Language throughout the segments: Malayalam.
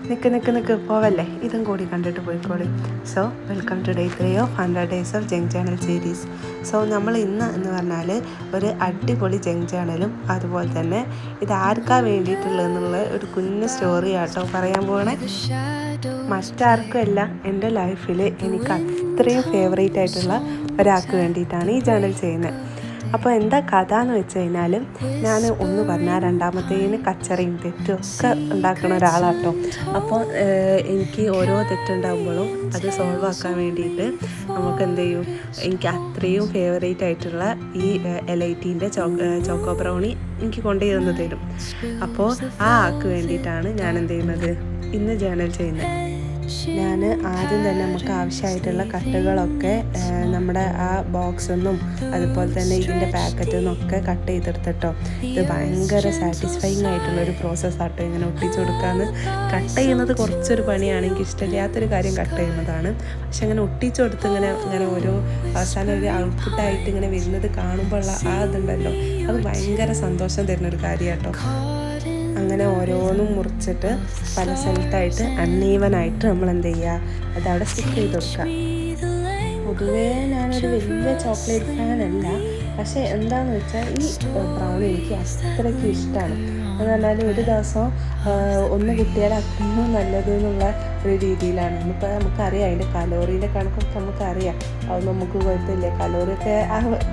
നിൽക്ക് പോവല്ലേ, ഇതും കൂടി കണ്ടിട്ട് പോയിക്കോളി. So welcome to day 3 of 100 Days of junk journal series. So നമ്മൾ ഇന്ന് എന്ന് പറഞ്ഞാൽ ഒരു അടിപൊളി ജങ്ക് ജേണലും അതുപോലെ തന്നെ ഇത് ആർക്കാ വേണ്ടിയിട്ടുള്ളതെന്നുള്ള ഒരു കുഞ്ഞു സ്റ്റോറി ആട്ടോ പറയാൻ പോകണേ. മറ്റാർക്കും അല്ല, എൻ്റെ ലൈഫിൽ എനിക്ക് അത്രയും ഫേവറേറ്റ് ആയിട്ടുള്ള ഒരാൾക്ക് വേണ്ടിയിട്ടാണ് ഈ ജേണൽ ചെയ്യുന്നത്. അപ്പോൾ എന്താ കഥ എന്ന് വെച്ച് കഴിഞ്ഞാൽ, ഞാൻ ഒന്ന് പറഞ്ഞാൽ രണ്ടാമത്തേന് കച്ചറയും തെറ്റും ഒക്കെ ഉണ്ടാക്കുന്ന ഒരാളാട്ടോ. അപ്പോൾ എനിക്ക് ഓരോ തെറ്റുണ്ടാകുമ്പോഴും അത് സോൾവ് ആക്കാൻ വേണ്ടിയിട്ട് നമുക്ക് എന്ത് ചെയ്യും, എനിക്ക് അത്രയും ഫേവറേറ്റ് ആയിട്ടുള്ള ഈ എലൈറ്റീൻ്റെ ചോക്കോ ബ്രൗണി എനിക്ക് കൊണ്ടുവന്ന് തരും. അപ്പോൾ ആ ആൾക്ക് വേണ്ടിയിട്ടാണ് ഞാൻ എന്ത് ചെയ്യുന്നത്, ഇന്ന് ജേണൽ ചെയ്യുന്നത്. ഞാൻ ആദ്യം തന്നെ നമുക്ക് ആവശ്യമായിട്ടുള്ള കട്ടുകളൊക്കെ നമ്മുടെ ആ ബോക്സൊന്നും അതുപോലെ തന്നെ ഇതിൻ്റെ പാക്കറ്റിൽ നിന്നൊക്കെ കട്ട് ചെയ്തെടുത്തിട്ടോ. ഇത് ഭയങ്കര സാറ്റിസ്ഫൈങ് ആയിട്ടുള്ളൊരു പ്രോസസ്സാട്ടോ ഇങ്ങനെ ഒട്ടിച്ചു കൊടുക്കാമെന്ന്. കട്ട് ചെയ്യുന്നത് കുറച്ചൊരു പണിയാണ്, എനിക്ക് ഇഷ്ടമില്ലാത്തൊരു കാര്യം കട്ട് ചെയ്യുന്നതാണ്. പക്ഷെ അങ്ങനെ ഒട്ടിച്ചു കൊടുത്ത് ഇങ്ങനെ ഓരോ അവസാനം ഒരു ഔട്ട്പുട്ടായിട്ട് ഇങ്ങനെ വരുന്നത് കാണുമ്പോഴുള്ള ആ ഇതുണ്ടല്ലോ, അത് ഭയങ്കര സന്തോഷം തരുന്നൊരു കാര്യമാട്ടോ. അങ്ങനെ ഓരോന്നും മുറിച്ചിട്ട് പല സ്ഥലത്തായിട്ട് അൺഈവനായിട്ട് നമ്മൾ എന്ത് ചെയ്യുക, അതവിടെ സ്റ്റിക്ക് ചെയ്ത് കൊടുക്കുക. പൊതുവേ ഞാനൊരു വലിയ ചോക്ലേറ്റ് ഫാനല്ല, പക്ഷേ എന്താണെന്ന് വെച്ചാൽ ഈ ബ്രൗണി എനിക്ക് അത്രയ്ക്ക് ഇഷ്ടമാണ്. എന്ന് പറഞ്ഞാൽ ഒരു ദിവസം ഒന്ന് കിട്ടിയാൽ അത്രയും നല്ലത് എന്നുള്ള ഒരു രീതിയിലാണ്. ഇന്നിപ്പോൾ നമുക്കറിയാം അതിൻ്റെ കലോറീൻ്റെ കണക്കൊക്കെ നമുക്കറിയാം. അത് നമുക്ക് കുഴപ്പമില്ല, കലോറിയൊക്കെ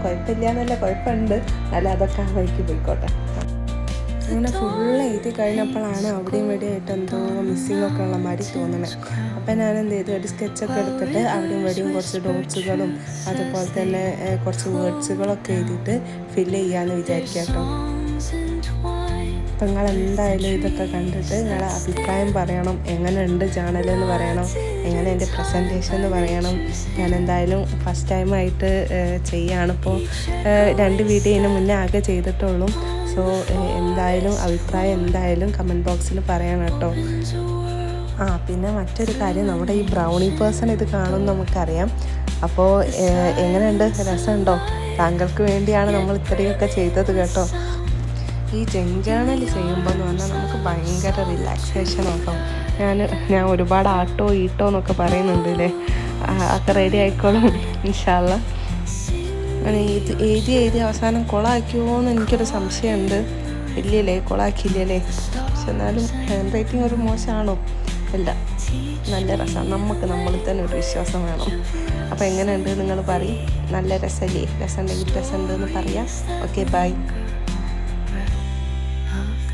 കുഴപ്പമില്ല എന്നല്ല, കുഴപ്പമുണ്ട്, അല്ല അതൊക്കെ ആ വഴിക്ക് പോയിക്കോട്ടെ. അങ്ങനെ ഫുള്ള് എഴുതി കഴിഞ്ഞപ്പോഴാണ് അവിടെയും ഇവിടെയായിട്ട് എന്തോ മിസ്സിങ് ഒക്കെ ഉള്ള മാതിരി തോന്നണത്. അപ്പം ഞാൻ എന്ത് ചെയ്തു, ഒരു സ്കെച്ചൊക്കെ എടുത്തിട്ട് അവിടെയും ഇവിടെയും കുറച്ച് ഡോട്ട്സുകളും അതുപോലെ തന്നെ കുറച്ച് വേർഡ്സുകളൊക്കെ എഴുതിയിട്ട് ഫില്ല് ചെയ്യാമെന്ന് വിചാരിക്കുക കേട്ടോ. അപ്പം നിങ്ങൾ എന്തായാലും ഇതൊക്കെ കണ്ടിട്ട് നിങ്ങളെ അഭിപ്രായം പറയണം. എങ്ങനെയുണ്ട് ജേണലെന്ന് പറയണം, എങ്ങനെ എൻ്റെ പ്രസൻറ്റേഷൻ എന്ന് പറയണം. ഞാൻ എന്തായാലും ഫസ്റ്റ് ടൈമായിട്ട് ചെയ്യുകയാണിപ്പോൾ. 2 വീഡിയോ ഇതിന് മുന്നേ ആകെ ചെയ്തിട്ടുള്ളൂ. സോ എന്തായാലും അഭിപ്രായം എന്തായാലും കമൻറ്റ് ബോക്സിൽ പറയണം കേട്ടോ. പിന്നെ മറ്റൊരു കാര്യം, നമ്മുടെ ഈ ബ്രൗണി പേഴ്സൺ ഇത് കാണുമെന്ന് നമുക്കറിയാം. അപ്പോൾ എങ്ങനെയുണ്ട്, രസമുണ്ടോ? താങ്കൾക്ക് വേണ്ടിയാണ് നമ്മൾ ഇത്രയൊക്കെ ചെയ്തത് കേട്ടോ. ഈ ജങ്ക് ജേണൽ ചെയ്യുമ്പോൾ എന്ന് പറഞ്ഞാൽ നമുക്ക് ഭയങ്കര റിലാക്സേഷൻ ആട്ടോ. ഞാൻ ഒരുപാട് ആട്ടോ ഈട്ടോ എന്നൊക്കെ പറയുന്നുണ്ട് ഒക്കെ റെഡി ആയിക്കോളും ഇൻഷാ അല്ലാ. അങ്ങനെ എഴുതി അവസാനം കൊളാക്കിയോ എന്ന് എനിക്കൊരു സംശയമുണ്ട്. ഇല്ലല്ലേ, കൊളാക്കിയില്ലല്ലേ. പക്ഷെ എന്നാലും ഹാൻഡ് റൈറ്റിംഗ് ഒരു മോശമാണോ? അല്ല, നല്ല രസമാണ്. നമുക്ക് നമ്മളിൽ തന്നെ ഒരു വിശ്വാസം വേണം. അപ്പോൾ എങ്ങനെയുണ്ട് നിങ്ങൾ പറയും. നല്ല രസമല്ലേ? രസമുണ്ടെങ്കിൽ രസമുണ്ടെന്ന് പറയാം. Okay, by.